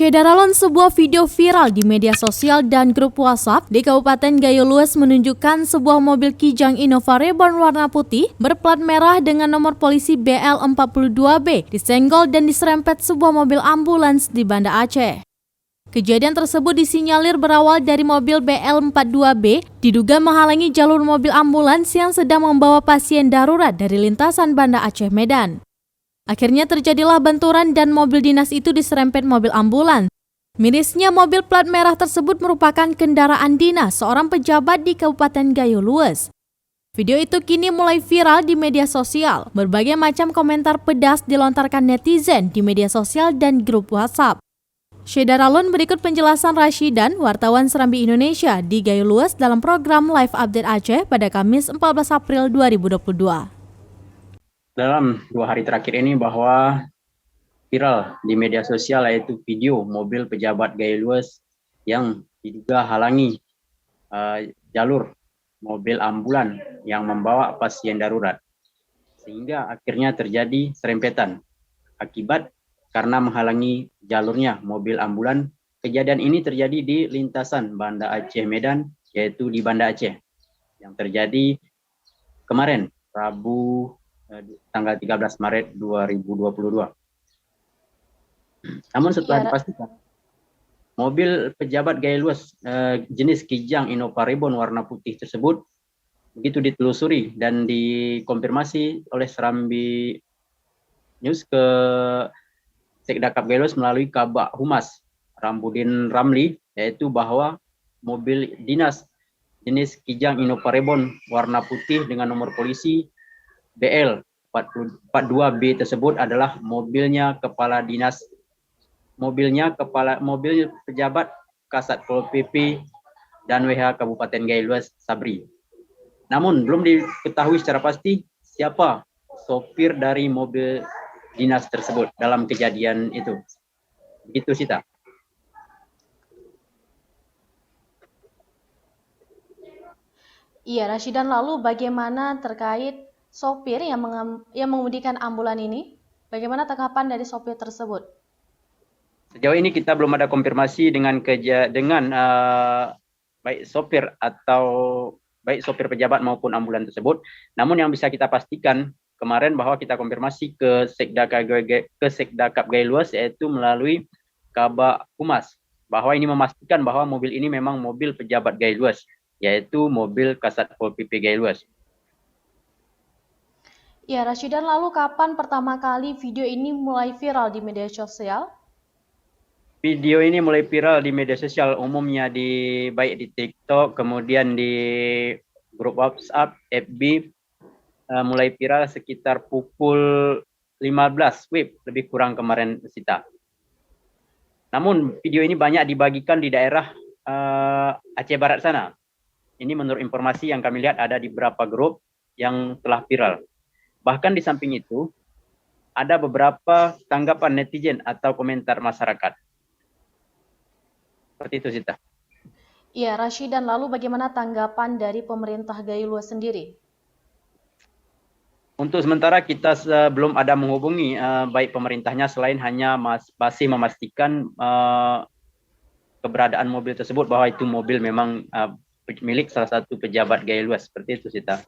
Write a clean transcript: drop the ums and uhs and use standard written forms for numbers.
Syederalon, sebuah video viral di media sosial dan grup WhatsApp di Kabupaten Gayo Luas menunjukkan sebuah mobil Kijang Innova Reborn warna putih berplat merah dengan nomor polisi BL42B disenggol dan diserempet sebuah mobil ambulans di Banda Aceh. Kejadian tersebut disinyalir berawal dari mobil BL42B diduga menghalangi jalur mobil ambulans yang sedang membawa pasien darurat dari lintasan Banda Aceh Medan. Akhirnya terjadilah benturan dan mobil dinas itu diserempet mobil ambulans. Mirisnya mobil plat merah tersebut merupakan kendaraan dinas seorang pejabat di Kabupaten Gayo Luas. Video itu kini mulai viral di media sosial. Berbagai macam komentar pedas dilontarkan netizen di media sosial dan grup WhatsApp. Syederalon, berikut penjelasan Rashidan, wartawan Serambi Indonesia di Gayo Luas dalam program Live Update Aceh pada Kamis 14 April 2022. Dalam 2 hari terakhir ini bahwa viral di media sosial yaitu video mobil pejabat Gayo Luas yang diduga halangi jalur mobil ambulan yang membawa pasien darurat, sehingga akhirnya terjadi serempetan akibat karena menghalangi jalurnya mobil ambulan. Kejadian ini terjadi di lintasan Banda Aceh Medan, yaitu di Banda Aceh, yang terjadi kemarin Rabu tanggal 13 Maret 2022. Namun setelah dipastikan mobil pejabat Gayo Luas jenis Kijang Innova Reborn warna putih tersebut begitu ditelusuri dan dikonfirmasi oleh Serambi News ke Sekdakap Gayo Luas melalui Kabak Humas Rambuddin Ramli, yaitu bahwa mobil dinas jenis Kijang Innova Reborn warna putih dengan nomor polisi BL42B tersebut adalah mobil pejabat Kasat Pol PP dan WH Kabupaten Gayo Luas Sabri. Namun belum diketahui secara pasti siapa sopir dari mobil dinas tersebut dalam kejadian itu. Begitu, Sita. Iya, Rashidan, lalu bagaimana terkait sopir yang mengemudikan ambulan ini? Bagaimana tanggapan dari sopir tersebut? Sejauh ini kita belum ada konfirmasi dengan baik sopir pejabat maupun ambulan tersebut. Namun yang bisa kita pastikan kemarin bahwa kita konfirmasi ke Sekdakap Gayo Luas, yaitu melalui Kabak Humas, bahwa ini memastikan bahwa mobil ini memang mobil pejabat Gayo Luas, yaitu mobil Kasat Pol PP Gayo Luas. Ya, Rashidan, lalu kapan pertama kali video ini mulai viral di media sosial? Video ini mulai viral di media sosial umumnya baik di TikTok, kemudian di grup WhatsApp, FB, mulai viral sekitar pukul 15 WIB lebih kurang kemarin, Sita. Namun video ini banyak dibagikan di daerah Aceh Barat sana. Ini menurut informasi yang kami lihat ada di beberapa grup yang telah viral. Bahkan di samping itu, ada beberapa tanggapan netizen atau komentar masyarakat. Seperti itu, Sita. Iya, Rashidan, lalu bagaimana tanggapan dari pemerintah Gayo Luas sendiri? Untuk sementara kita belum ada menghubungi baik pemerintahnya, selain hanya masih memastikan keberadaan mobil tersebut, bahwa itu mobil memang milik salah satu pejabat Gayo Luas. Seperti itu, Sita.